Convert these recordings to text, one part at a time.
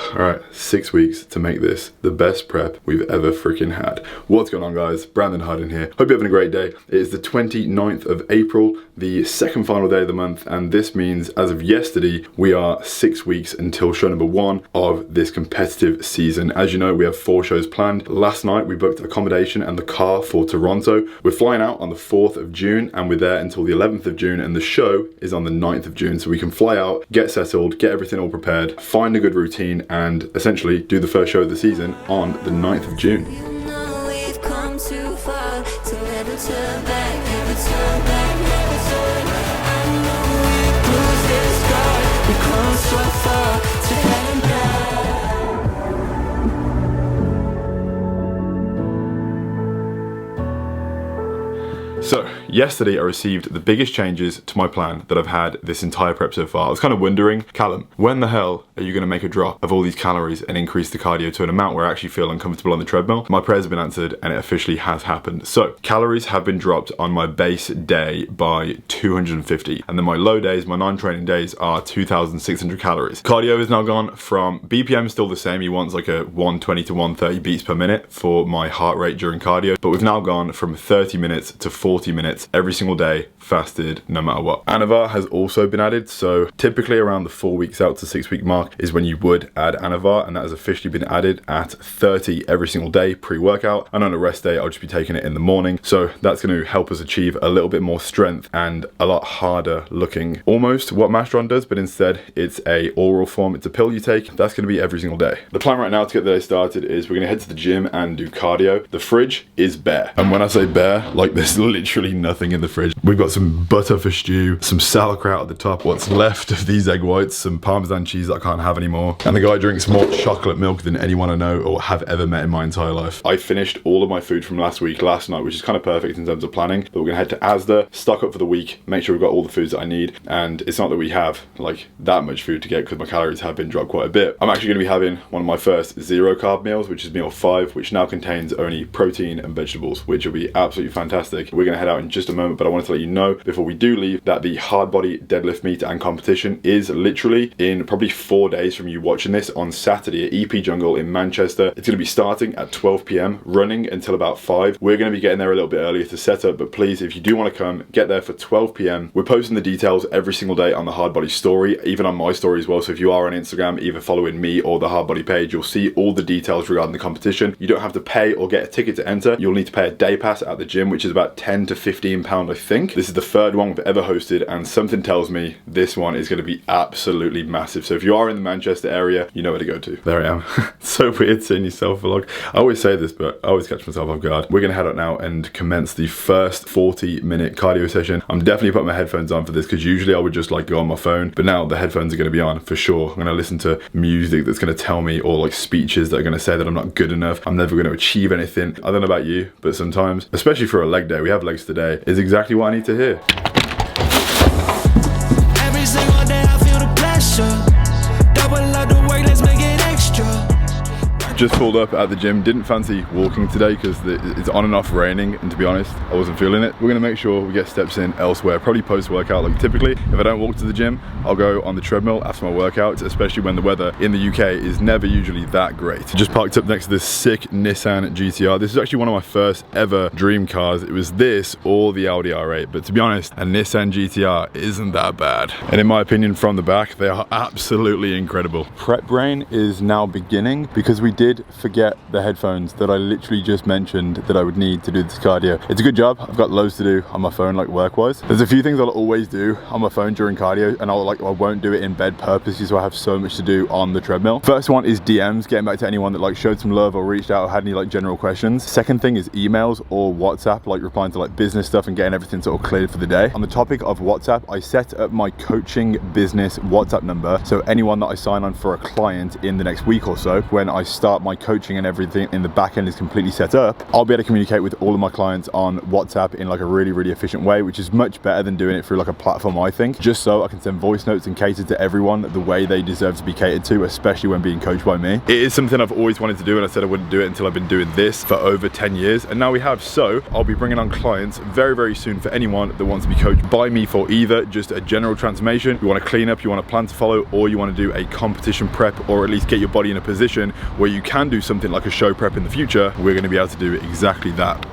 Alright, 6 weeks to make this the best prep we've ever freaking had. What's going on, guys? Brandon Hardin here. Hope you're having a great day. It is the 29th of April, the second final day of the month, and this means as of yesterday, we are 6 weeks until show number 1 of this competitive season. As you know, we have 4 shows planned. Last night, we booked accommodation and the car for Toronto. We're flying out on the 4th of June, and we're there until the 11th of June, and the show is on the 9th of June. So we can fly out, get settled, get everything all prepared, find a good routine, and essentially do the first show of the season on the 9th of June. So, yesterday I received the biggest changes to my plan that I've had this entire prep so far. I was kind of wondering, Callum, when the hell are you going to make a drop of all these calories and increase the cardio to an amount where I actually feel uncomfortable on the treadmill? My prayers have been answered and it officially has happened. So, calories have been dropped on my base day by 250. And then my low days, my non-training days, are 2,600 calories. Cardio is now gone from, BPM still the same, he wants like a 120 to 130 beats per minute for my heart rate during cardio. But we've now gone from 30 minutes to 40 minutes every single day, fasted no matter what. Anavar has also been added, so typically around the 4 weeks out to 6 week mark is when you would add Anavar, and that has officially been added at 30 every single day pre-workout, and on a rest day I'll just be taking it in the morning. So that's going to help us achieve a little bit more strength and a lot harder looking, almost what Mastron does, but instead it's a oral form, it's a pill you take. That's going to be every single day. The plan right now to get the day started is we're going to head to the gym and do cardio. The fridge is bare, and when I say bare, like there's literally nothing in the fridge. We've got some butter for stew, some sauerkraut at the top, what's left of these egg whites, some Parmesan cheese that I can't have anymore, and the guy drinks more chocolate milk than anyone I know or have ever met in my entire life. I finished all of my food from last night, which is kind of perfect in terms of planning, but we're gonna head to Asda, stock up for the week, make sure we've got all the foods that I need, and it's not that we have like that much food to get because my calories have been dropped quite a bit. I'm actually gonna be having one of my first 0 carb meals, which is meal 5, which now contains only protein and vegetables, which will be absolutely fantastic. We're gonna head out in just a moment, but I wanted to let you know before we do leave that the Hardbody deadlift meet and competition is literally in probably 4 days from you watching this on Saturday at EP Jungle in Manchester. It's going to be starting at 12 p.m, running until about 5. We're going to be getting there a little bit earlier to set up, but please, if you do want to come, get there for 12 p.m. We're posting the details every single day on the Hardbody story, even on my story as well. So if you are on Instagram, either following me or the Hardbody page, you'll see all the details regarding the competition. You don't have to pay or get a ticket to enter. You'll need to pay a day pass at the gym, which is about £10 to £15, I think. This is the 3rd one we've ever hosted, and something tells me this one is going to be absolutely massive. So if you are in the Manchester area, you know where to go to. There I am. So weird seeing yourself vlog. I always say this, but I always catch myself off guard. We're going to head out now and commence the first 40-minute cardio session. I'm definitely putting my headphones on for this because usually I would just like go on my phone, but now the headphones are going to be on for sure. I'm going to listen to music that's going to tell me, or like speeches that are going to say that I'm not good enough, I'm never going to achieve anything. I don't know about you, but sometimes, especially for a leg day, we have legs today, is exactly what I need to hear. Every single day I feel the pressure. Double up the work, let's make it extra. Just pulled up at the gym, didn't fancy walking today because it's on and off raining, and to be honest, I wasn't feeling it. We're gonna make sure we get steps in elsewhere, probably post-workout. Like typically, if I don't walk to the gym, I'll go on the treadmill after my workout, especially when the weather in the UK is never usually that great. Just parked up next to this sick Nissan GTR. This is actually one of my first ever dream cars. It was this or the Audi R8, but to be honest, a Nissan GTR isn't that bad. And in my opinion, from the back, they are absolutely incredible. Prep brain is now beginning because we did forget the headphones that I literally just mentioned that I would need to do this cardio. It's a good job. I've got loads to do on my phone, like work-wise. There's a few things I'll always do on my phone during cardio, and I won't do it in bed purposely, so I have so much to do on the treadmill. First one is DMs, getting back to anyone that like showed some love or reached out or had any like general questions. Second thing is emails or WhatsApp, like replying to like business stuff and getting everything sort of cleared for the day. On the topic of WhatsApp, I set up my coaching business WhatsApp number, so anyone that I sign on for a client in the next week or so, when I start that my coaching and everything in the back end is completely set up, I'll be able to communicate with all of my clients on WhatsApp in like a really, really efficient way, which is much better than doing it through like a platform, I think, just so I can send voice notes and cater to everyone the way they deserve to be catered to, especially when being coached by me. It is something I've always wanted to do, and I said I wouldn't do it until I've been doing this for over 10 years, and now we have. So I'll be bringing on clients very, very soon for anyone that wants to be coached by me for either just a general transformation, you want to clean up, you want a plan to follow, or you want to do a competition prep, or at least get your body in a position where you can do something like a show prep in the future. We're going to be able to do exactly that.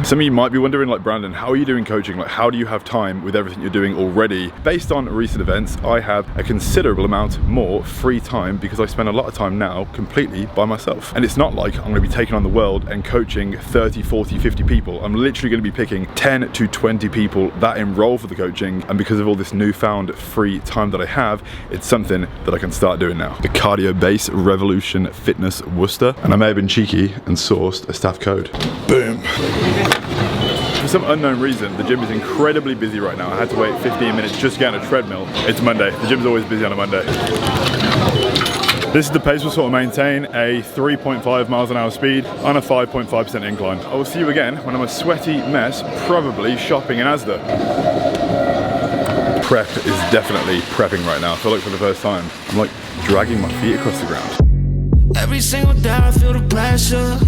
Some of you might be wondering, like, Brandon, how are you doing coaching? Like, how do you have time with everything you're doing already? Based on recent events, I have a considerable amount more free time because I spend a lot of time now completely by myself. And it's not like I'm going to be taking on the world and coaching 30, 40, 50 people. I'm literally going to be picking 10 to 20 people that enroll for the coaching. And because of all this newfound free time that I have, it's something that I can start doing now. The Cardio Base Revolution Fitness Worcester. And I may have been cheeky and sourced a staff code. Boom. For some unknown reason, the gym is incredibly busy right now. I had to wait 15 minutes just to get on a treadmill. It's Monday. The gym's always busy on a Monday. This is the pace we'll sort of maintain, a 3.5 miles an hour speed on a 5.5% incline. I will see you again when I'm a sweaty mess, probably shopping in Asda. Prep is definitely prepping right now. I feel like for the first time, I'm like dragging my feet across the ground. Every single day I feel the pressure.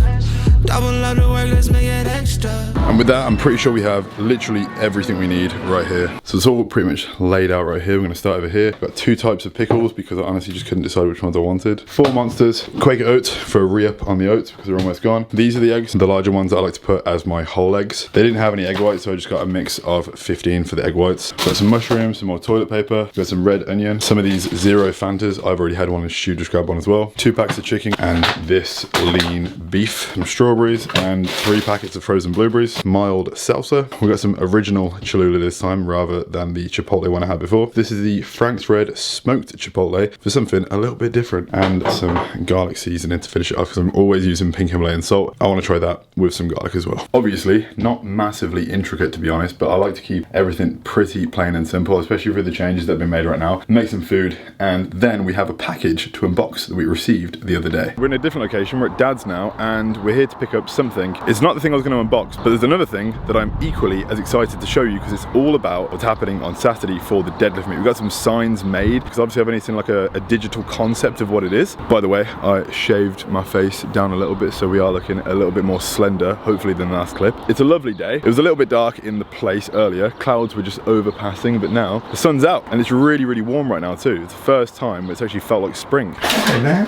Double up the work, let's make it extra. And with that, I'm pretty sure we have literally everything we need right here. So it's all pretty much laid out right here. We're gonna start over here. We've got 2 types of pickles because I honestly just couldn't decide which ones I wanted. 4 monsters, Quaker oats for a re-up on the oats because they're almost gone. These are the eggs, the larger ones that I like to put as my whole eggs. They didn't have any egg whites, so I just got a mix of 15 for the egg whites. Got some mushrooms, some more toilet paper, got some red onion, some of these zero Fantas. I've already had one and Stu just grabbed one as well. 2 packs of chicken and this lean beef, some strawberries, and 3 packets of frozen blueberries, mild salsa. We got some original Cholula this time rather than the Chipotle one I had before. This is the Frank's Red smoked Chipotle for something a little bit different, and some garlic seasoning to finish it off because I'm always using pink Himalayan salt. I want to try that with some garlic as well. Obviously, not massively intricate to be honest, but I like to keep everything pretty plain and simple, especially for the changes that have been made right now. Make some food, and then we have a package to unbox that we received the other day. We're in a different location. We're at Dad's now, and we're here to pick up something. It's not the thing I was going to unbox, but there's another thing that I'm equally as excited to show you because it's all about what's happening on Saturday for the deadlift meet. We've got some signs made because obviously I've only seen like a digital concept of what it is. By the way, I shaved my face down a little bit, so we are looking a little bit more slender, hopefully, than the last clip. It's a lovely day. It was a little bit dark in the place earlier. Clouds were just overpassing, but now the sun's out and it's really, really warm right now too. It's the first time it's actually felt like spring. Hey man.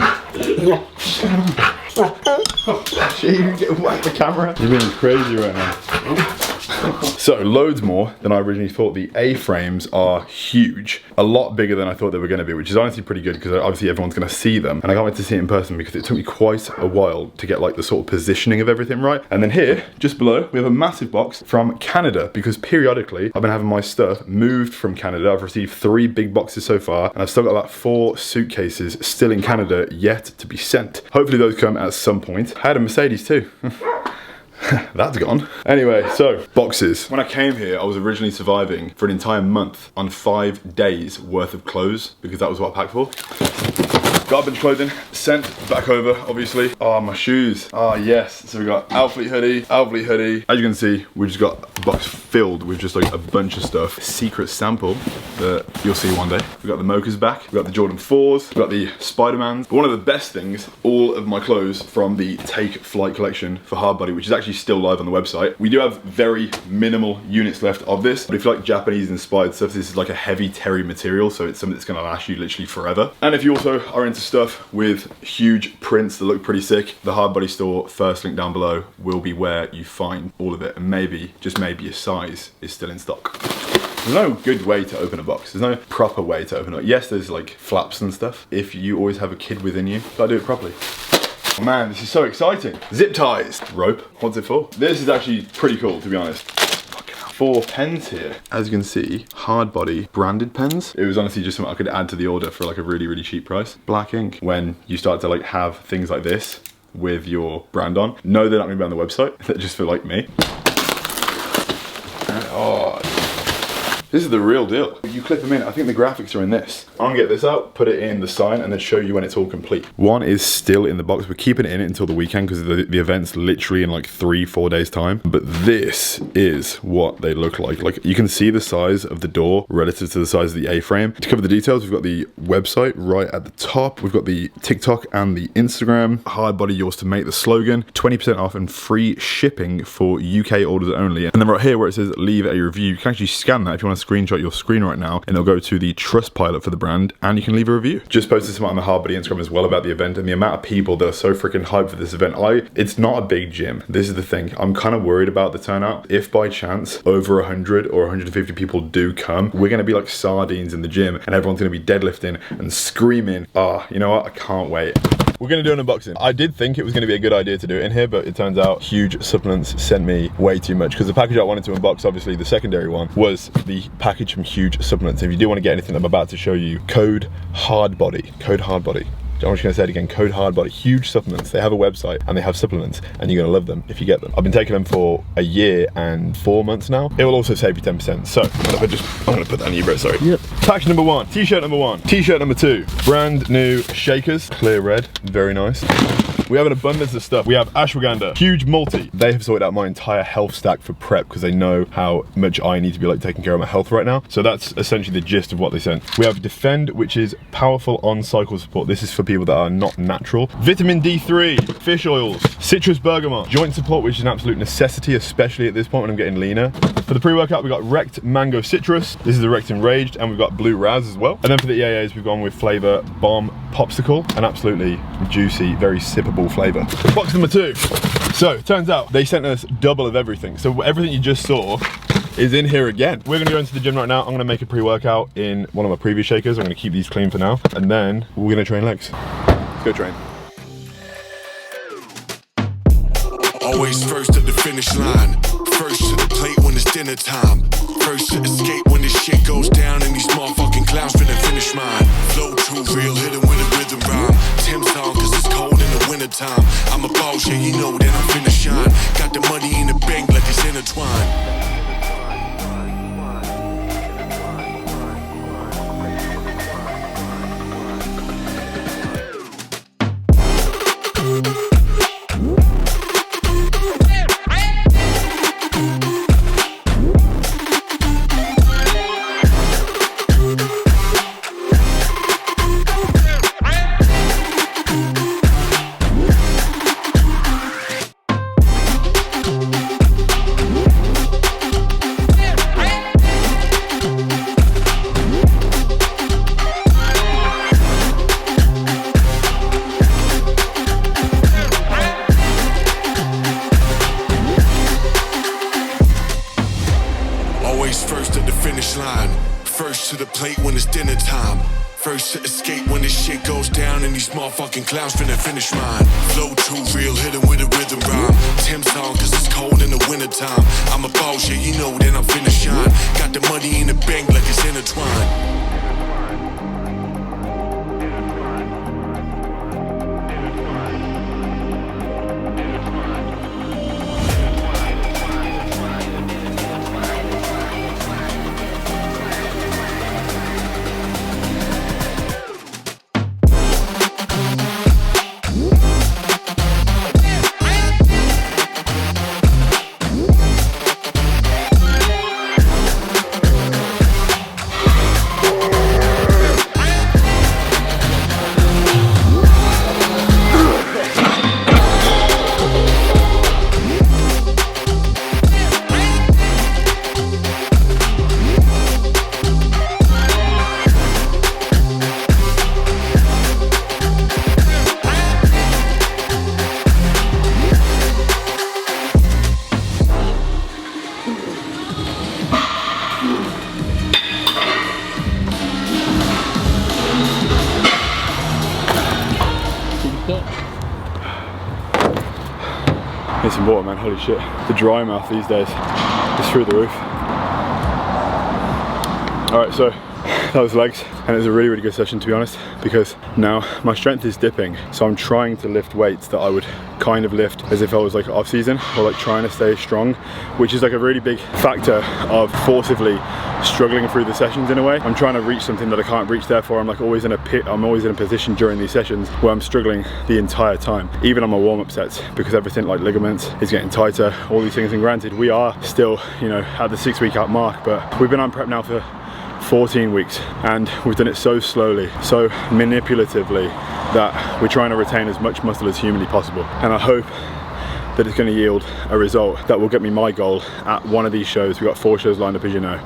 You get whack the camera. You're being crazy right now. So loads more than I originally thought. The A-frames are huge, a lot bigger than I thought they were going to be, which is honestly pretty good because obviously everyone's going to see them, and I can't wait to see it in person because it took me quite a while to get like the sort of positioning of everything right. And then here, just below, we have a massive box from Canada because periodically I've been having my stuff moved from Canada. I've received 3 big boxes so far, and I've still got about 4 suitcases still in Canada yet to be sent. Hopefully those come at some point. I had a Mercedes too. That's gone. Anyway, so boxes. When I came here, I was originally surviving for an entire month on 5 days worth of clothes because that was what I packed for. Got a bunch of clothing, sent back over, obviously. Oh, my shoes. Oh, yes. So we got Alphalete hoodie. As you can see, we just got a box filled with just like a bunch of stuff. Secret sample that you'll see one day. We got the Mochas back. We got the Jordan 4s. We got the Spider-Mans. But one of the best things, all of my clothes from the Take Flight collection for Hardbody, which is actually still live on the website. We do have very minimal units left of this, but if you like Japanese inspired stuff, this is like a heavy terry material, so it's something that's gonna last you literally forever. And if you also are into stuff with huge prints that look pretty sick, the Hardbody store, first link down below, will be where you find all of it, and maybe, just maybe, your size is still in stock. There's no good way to open a box. There's no proper way to open it. Yes, there's like flaps and stuff. If you always have a kid within you, gotta do it properly. Oh man, this is so exciting. Zip ties. Rope. What's it for? This is actually pretty cool, to be honest. 4 pens here. As you can see, Hardbody branded pens. It was honestly just something I could add to the order for like a really, really cheap price. Black ink. When you start to like have things like this with your brand on, no, they're not gonna be on the website. They're just for like me. Oh. This is the real deal. You clip them in. I think the graphics are in this. I'm gonna get this out, put it in the sign, and then show you when it's all complete. One is still in the box. We're keeping it in it until the weekend because the event's literally in like 3-4 days time. But this is what they look like. Like, you can see the size of the door relative to the size of the A-frame. To cover the details, we've got the website right at the top. We've got the TikTok and the Instagram. Hardbody, yours to make, the slogan. 20% off and free shipping for UK orders only. And then right here where it says leave a review, you can actually scan that if you want to screenshot your screen right now, and it'll go to the Trustpilot for the brand, and you can leave a review. Just posted something on the Hardbody Instagram as well about the event, and the amount of people that are so freaking hyped for this event. It's not a big gym. This is the thing. I'm kind of worried about the turnout. If by chance over 100 or 150 people do come, we're going to be like sardines in the gym, and everyone's going to be deadlifting and screaming. You know what? I can't wait. We're going to do an unboxing. I did think it was going to be a good idea to do it in here, but it turns out Huge Supplements sent me way too much, because the package I wanted to unbox, obviously the secondary one, was the package from Huge Supplements. If you do want to get anything I'm about to show you, code Hardbody. Code Hardbody. I'm just going to say it again, code Hardbody. Huge Supplements. They have a website and they have supplements, and you're going to love them if you get them. I've been taking them for a year and 4 months now. It will also save you 10%. So I'm going to put that on you, bro, sorry. Yep. Package number 1, t-shirt number 1, t-shirt number 2, brand new shakers, clear red, very nice. We have an abundance of stuff. We have ashwagandha, huge multi. They have sorted out my entire health stack for prep because they know how much I need to be like taking care of my health right now. So that's essentially the gist of what they sent. We have Defend, which is powerful on cycle support. This is for people that are not natural. Vitamin D3, fish oils, citrus bergamot, joint support, which is an absolute necessity, especially at this point when I'm getting leaner. For the pre-workout, we got Wrecked Mango Citrus. This is the Wrecked Enraged, and we've got Blue Raz as well. And then for the EAAs, we've gone with Flavor Bomb Popsicle, an absolutely juicy, very sippable flavor. Box number 2. So, it turns out they sent us double of everything. So everything you just saw is in here again. We're gonna go into the gym right now. I'm gonna make a pre-workout in one of my previous shakers. I'm gonna keep these clean for now. And then we're gonna train legs. Let's go train. Always first at the finish line. First to the plate when it's dinner time. First to escape when this shit goes down and these motherfucking clowns finna finish mine. Flow too real, hit 'em with a rhythm rhyme. Tim's on cause it's cold in the winter time. I'm a boss, yeah, you know that I'm finna shine. Got the money in the bank like it's intertwined. First at the finish line. First to the plate when it's dinner time. First to escape when this shit goes down and these motherfucking clowns finna finish mine. Flow too real, hit 'em with a rhythm rhyme. Tim's on cause it's cold in the winter time. I'm a boss, yeah, you know that I'm finna shine. Got the money in the bank like it's intertwined. Need some water, man, holy shit. The dry mouth these days is through the roof. Alright, so That was legs, and it was a really, really good session, to be honest, because now my strength is dipping, so I'm trying to lift weights that I would kind of lift as if I was like off season, or like trying to stay strong, which is like a really big factor of forcibly struggling through the sessions in a way. I'm trying to reach something that I can't reach, therefore I'm like always in a pit. I'm always in a position during these sessions where I'm struggling the entire time, even on my warm-up sets, because everything like ligaments is getting tighter, all these things. And granted, we are still, you know, at the 6 week out mark, but we've been on prep now for 14 weeks and we've done it so slowly, so manipulatively, that we're trying to retain as much muscle as humanly possible. And I hope that it's going to yield a result that will get me my goal at one of these shows. We've got 4 shows lined up, as you know.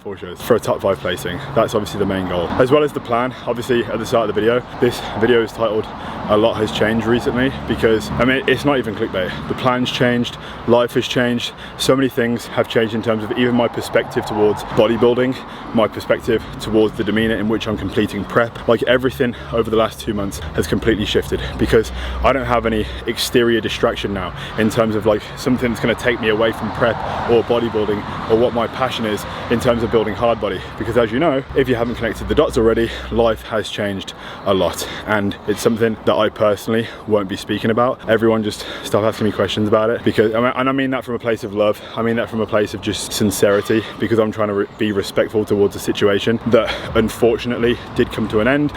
4 shows for a top 5 placing. That's obviously the main goal, as well as the plan. Obviously at the start of the video, this video is titled "A Lot Has Changed Recently," because I mean, it's not even clickbait. The plan's changed, life has changed, so many things have changed in terms of even my perspective towards bodybuilding, my perspective towards the demeanor in which I'm completing prep. Like everything over the last 2 months has completely shifted, because I don't have any exterior distraction now in terms of like something that's going to take me away from prep or bodybuilding or what my passion is in terms of building Hardbody. Because as you know, if you haven't connected the dots already, life has changed a lot, and it's something that I personally won't be speaking about. Everyone just stop asking me questions about it, because and I mean that from a place of love. I mean that from a place of just sincerity, because I'm trying to be respectful towards a situation that unfortunately did come to an end.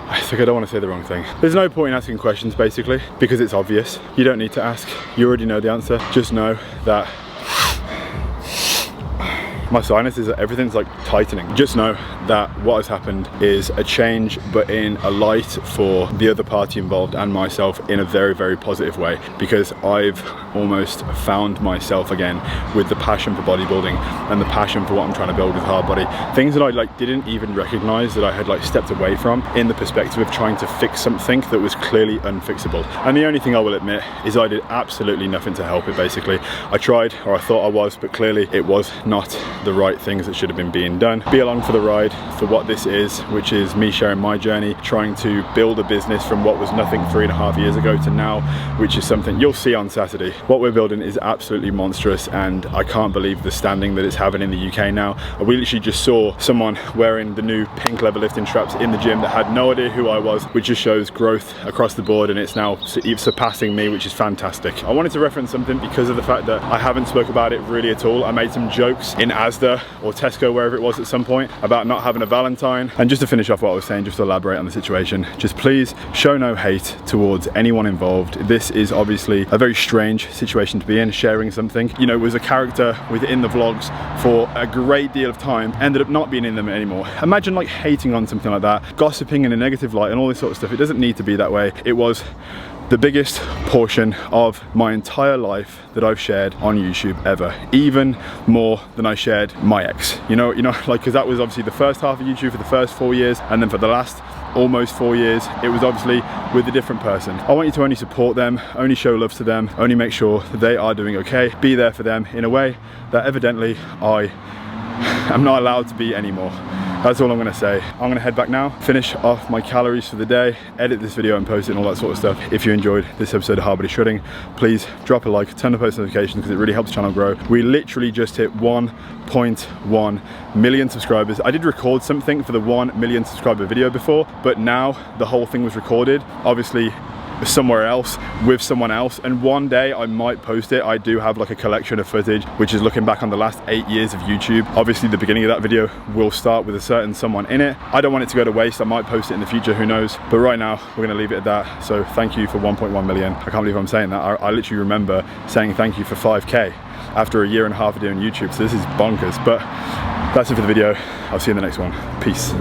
I think I don't want to say the wrong thing. There's no point in asking questions, basically, because it's obvious. You don't need to ask. You already know the answer. Just know that my sinuses, everything's like tightening. Just know that what has happened is a change, but in a light for the other party involved and myself in a very, very positive way, because I've almost found myself again with the passion for bodybuilding and the passion for what I'm trying to build with Hardbody. Things that I like didn't even recognize that I had like stepped away from, in the perspective of trying to fix something that was clearly unfixable. And the only thing I will admit is I did absolutely nothing to help it, basically. I tried, or I thought I was, but clearly it was not the right things that should have been being done. Be along for the ride for what this is, which is me sharing my journey, trying to build a business from what was nothing 3.5 years ago to now, which is something you'll see on Saturday. What we're building is absolutely monstrous, and I can't believe the standing that it's having in the UK now. We literally just saw someone wearing the new pink lever lifting straps in the gym that had no idea who I was, which just shows growth across the board, and it's now surpassing me, which is fantastic. I wanted to reference something because of the fact that I haven't spoke about it really at all. I made some jokes in Asda or Tesco, wherever it was at some point, about not having a Valentine. And just to finish off what I was saying, just to elaborate on the situation, just please show no hate towards anyone involved. This is obviously a very strange situation to be in, sharing something. You know, was a character within the vlogs for a great deal of time, ended up not being in them anymore. Imagine like hating on something like that, gossiping in a negative light and all this sort of stuff. It doesn't need to be that way. It was the biggest portion of my entire life that I've shared on YouTube ever, even more than I shared my ex. You know, like, because that was obviously the first half of YouTube for the first 4 years, and then for the last almost 4 years, it was obviously with a different person. I want you to only support them, only show love to them, only make sure that they are doing okay, be there for them in a way that evidently I am not allowed to be anymore. That's all I'm gonna say. I'm gonna head back now, finish off my calories for the day, edit this video and post it and all that sort of stuff. If you enjoyed this episode of Hardbody Shredding, please drop a like, turn on post notifications, because it really helps the channel grow. We literally just hit 1.1 million subscribers. I did record something for the 1 million subscriber video before, but now the whole thing was recorded, obviously somewhere else with someone else, and one day I might post it. I do have like a collection of footage which is looking back on the last 8 years of YouTube. Obviously the beginning of that video will start with a certain someone in it. I don't want it to go to waste. I might post it in the future, who knows, but right now we're gonna leave it at that. So thank you for 1.1 million. I can't believe I'm saying that. I literally remember saying thank you for 5k after a year and a half of doing YouTube, so this is bonkers. But that's it for the video. I'll see you in the next one. Peace.